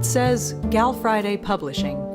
It says Gal Friday Publishing.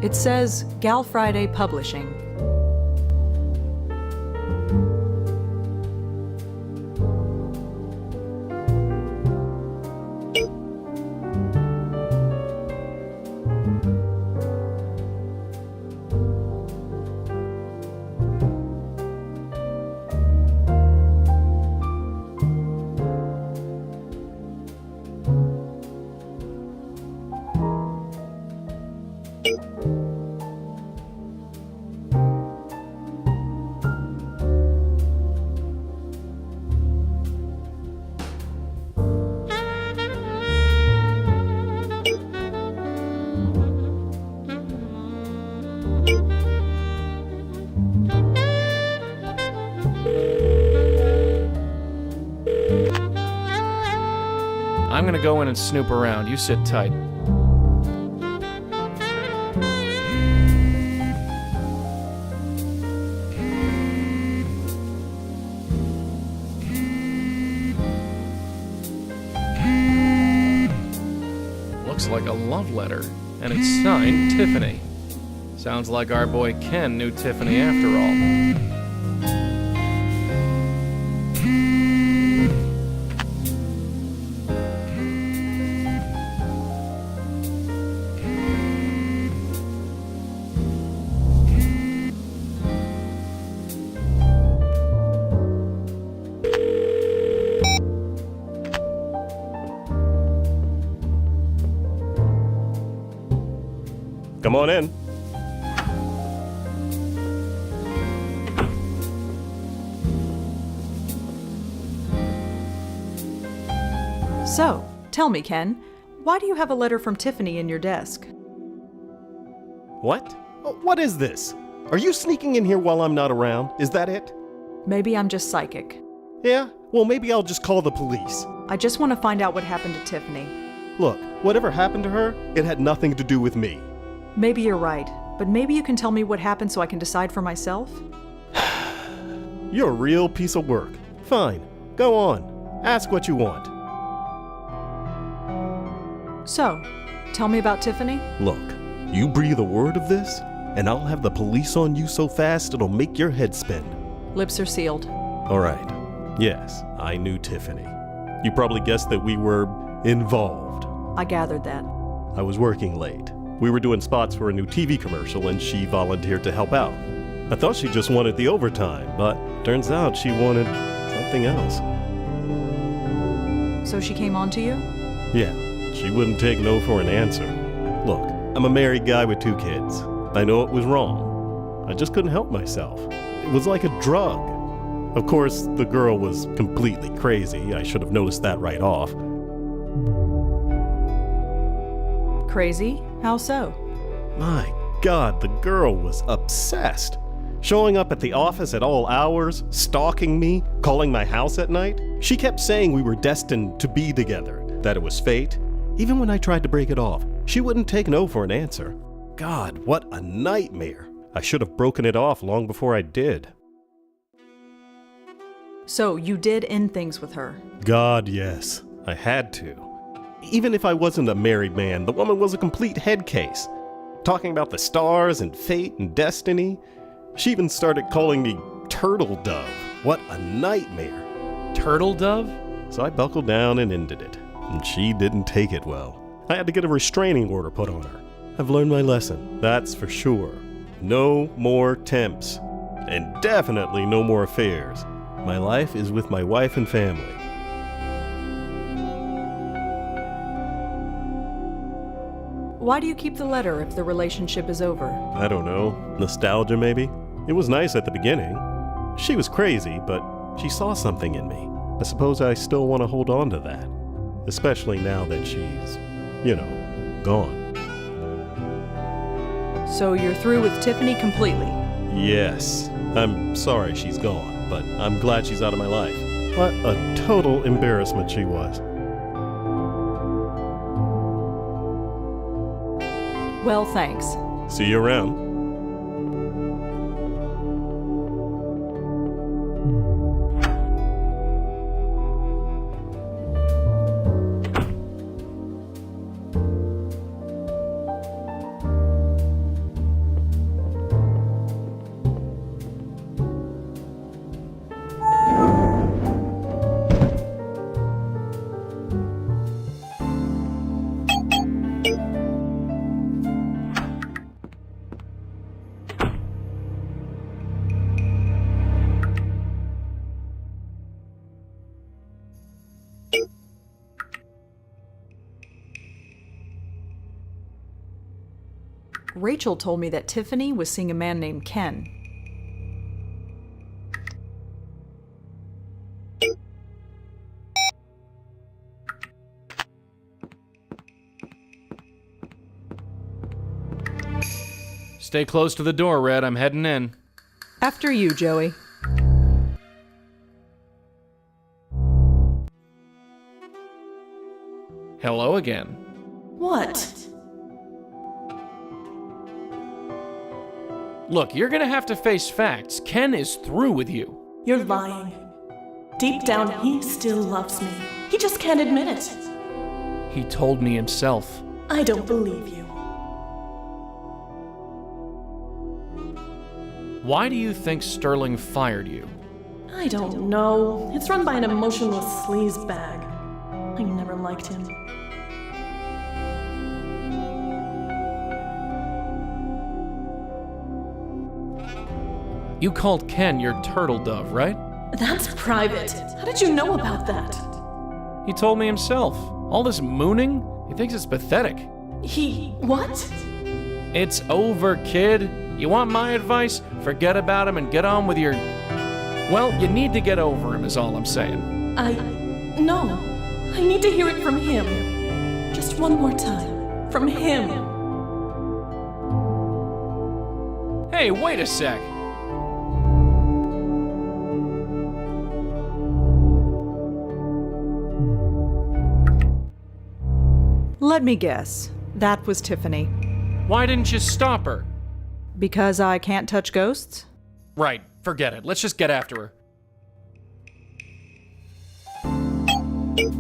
It says Gal Friday Publishing. I'm gonna go in and snoop around. You sit tight. Looks like a love letter, and it's signed Tiffany. Sounds like our boy Ken knew Tiffany after all. Come on in. So, tell me, Ken, why do you have a letter from Tiffany in your desk? What? What is this? Are you sneaking in here while I'm not around? Is that it? Maybe I'm just psychic. Yeah? Well, maybe I'll just call the police. I just want to find out what happened to Tiffany. Look, whatever happened to her, it had nothing to do with me. Maybe you're right, but maybe you can tell me what happened so I can decide for myself? You're a real piece of work. Fine. Go on. Ask what you want. So, tell me about Tiffany? Look, you breathe a word of this, and I'll have the police on you so fast it'll make your head spin. Lips are sealed. All right. Yes, I knew Tiffany. You probably guessed that we were involved. I gathered that. I was working late. We were doing spots for a new TV commercial, and she volunteered to help out. I thought she just wanted the overtime, but turns out she wanted something else. So she came on to you? Yeah, she wouldn't take no for an answer. Look, I'm a married guy with 2 kids. I know it was wrong. I just couldn't help myself. It was like a drug. Of course, the girl was completely crazy. I should have noticed that right off. Crazy? How so? My God, the girl was obsessed. Showing up at the office at all hours, stalking me, calling my house at night. She kept saying we were destined to be together, that it was fate. Even when I tried to break it off, she wouldn't take no for an answer. God, what a nightmare. I should have broken it off long before I did. So you did end things with her? God, yes. I had to. Even if I wasn't a married man, the woman was a complete head case. Talking about the stars and fate and destiny. She even started calling me Turtle Dove. What a nightmare. Turtle Dove? So I buckled down and ended it. And she didn't take it well. I had to get a restraining order put on her. I've learned my lesson, that's for sure. No more temps. And definitely no more affairs. My life is with my wife and family. Why do you keep the letter if the relationship is over? I don't know. Nostalgia, maybe? It was nice at the beginning. She was crazy, but she saw something in me. I suppose I still want to hold on to that. Especially now that she's, gone. So you're through with Tiffany completely? Yes. I'm sorry she's gone, but I'm glad she's out of my life. What a total embarrassment she was. Well, thanks. See you around. Rachel told me that Tiffany was seeing a man named Ken. Stay close to the door, Red. I'm heading in. After you, Joey. Hello again. What? Look, you're gonna have to face facts. Ken is through with you. You're lying. Deep down, he still loves me. He just can't admit it. He told me himself. I don't believe you. Why do you think Sterling fired you? I don't know. It's run by an emotionless sleazebag. I never liked him. You called Ken your turtle dove, right? That's private. How did you know about that? He told me himself. All this mooning? He thinks it's pathetic. What? It's over, kid. You want my advice? Forget about him and get on with your... Well, you need to get over him is all I'm saying. No. I need to hear it from him. Just one more time. From him. Hey, wait a sec. Let me guess. That was Tiffany. Why didn't you stop her? Because I can't touch ghosts? Right, forget it. Let's just get after her. Do you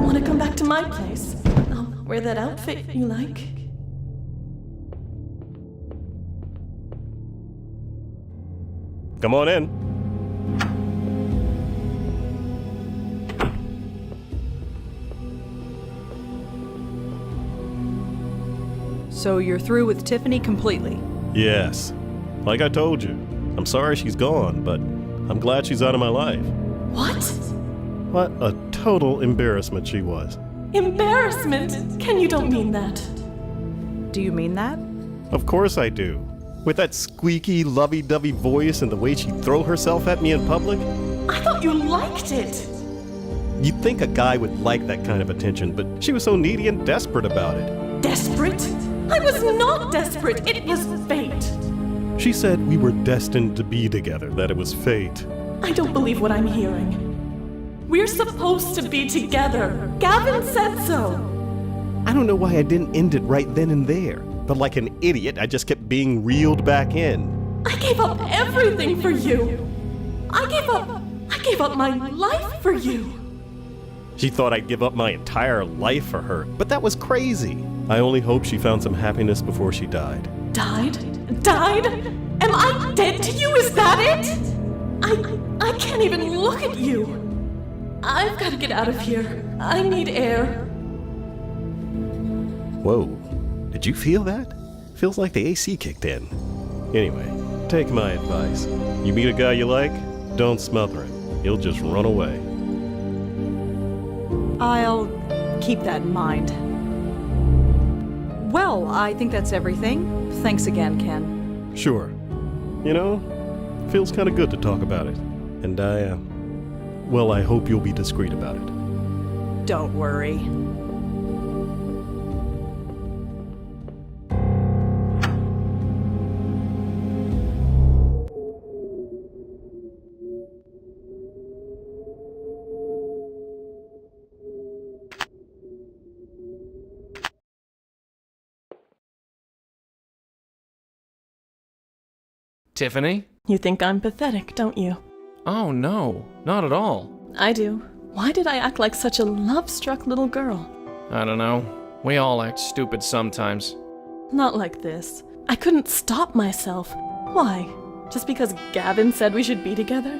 want to come back to my place? I'll wear that outfit you like. Come on in. So you're through with Tiffany completely? Yes. Like I told you, I'm sorry she's gone, but I'm glad she's out of my life. What? What a total embarrassment she was. Embarrassment? Ken, you don't mean that. Do you mean that? Of course I do. With that squeaky, lovey-dovey voice and the way she'd throw herself at me in public. I thought you liked it. You'd think a guy would like that kind of attention, but she was so needy and desperate about it. Desperate? I was not desperate. It was fate. She said we were destined to be together, that it was fate. I don't believe what I'm hearing. We're supposed to be together. Gavin said so. I don't know why I didn't end it right then and there, but like an idiot, I just kept being reeled back in. I gave up everything for you. I gave up my life for you. She thought I'd give up my entire life for her, but that was crazy. I only hope she found some happiness before she died. Died? Died? Am I dead to you? Is that it? I can't even look at you. I've got to get out of here. I need air. Whoa, did you feel that? Feels like the AC kicked in. Anyway, take my advice. You meet a guy you like, don't smother him. He'll just run away. I'll keep that in mind. Well, I think that's everything. Thanks again, Ken. Sure. You know, feels kind of good to talk about it. And I hope you'll be discreet about it. Don't worry. Tiffany? You think I'm pathetic, don't you? Oh no, not at all. I do. Why did I act like such a love-struck little girl? I don't know. We all act stupid sometimes. Not like this. I couldn't stop myself. Why? Just because Gavin said we should be together?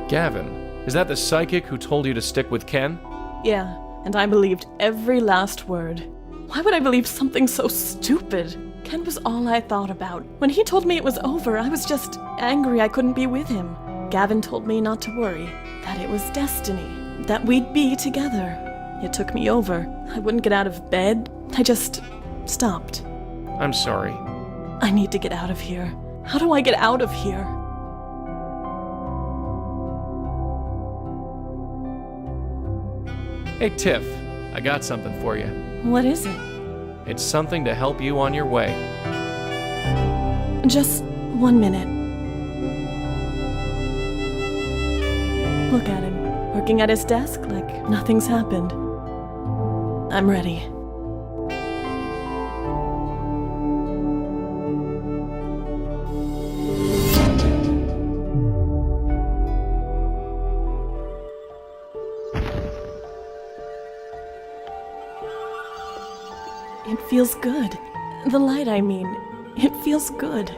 Gavin? Is that the psychic who told you to stick with Ken? Yeah, and I believed every last word. Why would I believe something so stupid? Ken was all I thought about. When he told me it was over, I was just angry I couldn't be with him. Gavin told me not to worry, that it was destiny, that we'd be together. It took me over. I wouldn't get out of bed. I just stopped. I'm sorry. I need to get out of here. How do I get out of here? Hey Tiff, I got something for you. What is it? It's something to help you on your way. Just 1 minute. Look at him, working at his desk like nothing's happened. I'm ready. It feels good. The light, I mean. It feels good.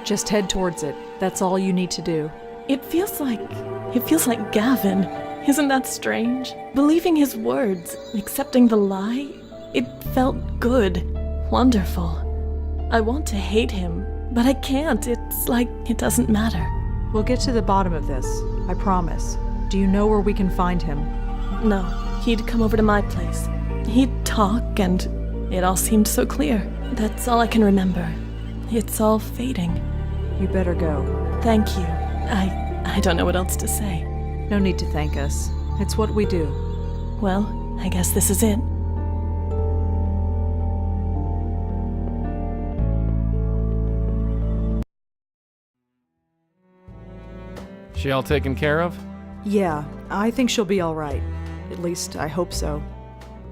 Just head towards it. That's all you need to do. It feels like Gavin. Isn't that strange? Believing his words, accepting the lie, it felt good. Wonderful. I want to hate him, but I can't. It's like it doesn't matter. We'll get to the bottom of this. I promise. Do you know where we can find him? No, he'd come over to my place. He'd talk, and it all seemed so clear. That's all I can remember. It's all fading. You better go. Thank you. I don't know what else to say. No need to thank us. It's what we do. Well, I guess this is it. She all taken care of? Yeah, I think she'll be all right. At least, I hope so.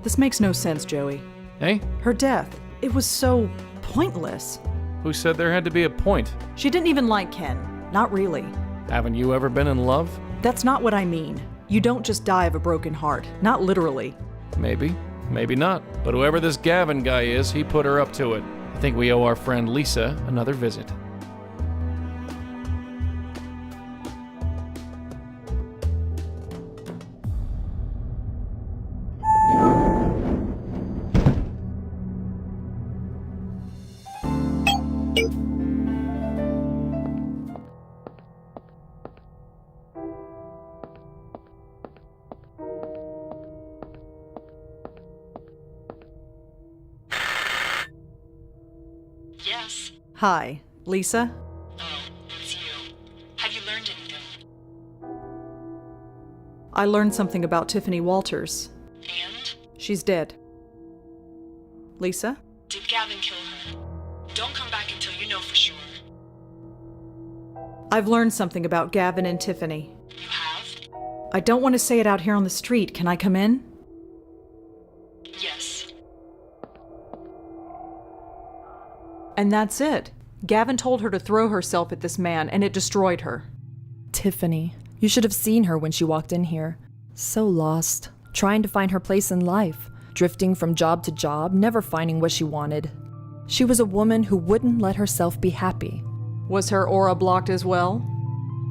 This makes no sense, Joey. Hey? Her death, it was so pointless. Who said there had to be a point? She didn't even like Ken. Not really. Haven't you ever been in love? That's not what I mean. You don't just die of a broken heart. Not literally. Maybe. Maybe not. But whoever this Gavin guy is, he put her up to it. I think we owe our friend Lisa another visit. Yes. Hi, Lisa? Oh, it's you. Have you learned anything? I learned something about Tiffany Walters. And? She's dead. Lisa? Did Gavin kill her? Don't come back until you know for sure. I've learned something about Gavin and Tiffany. You have? I don't want to say it out here on the street. Can I come in? Yes. And that's it. Gavin told her to throw herself at this man, and it destroyed her. Tiffany. You should have seen her when she walked in here. So lost, trying to find her place in life, drifting from job to job, never finding what she wanted. She was a woman who wouldn't let herself be happy. Was her aura blocked as well?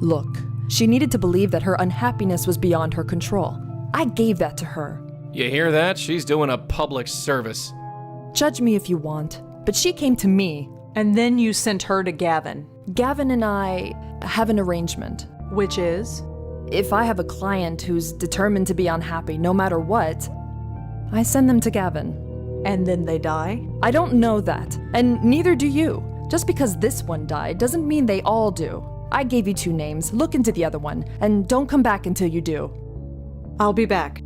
Look, she needed to believe that her unhappiness was beyond her control. I gave that to her. You hear that? She's doing a public service. Judge me if you want, but she came to me. And then you sent her to Gavin. Gavin and I have an arrangement. Which is? If I have a client who's determined to be unhappy no matter what, I send them to Gavin. And then they die? I don't know that, and neither do you. Just because this one died doesn't mean they all do. I gave you 2 names. Look into the other one, and don't come back until you do. I'll be back.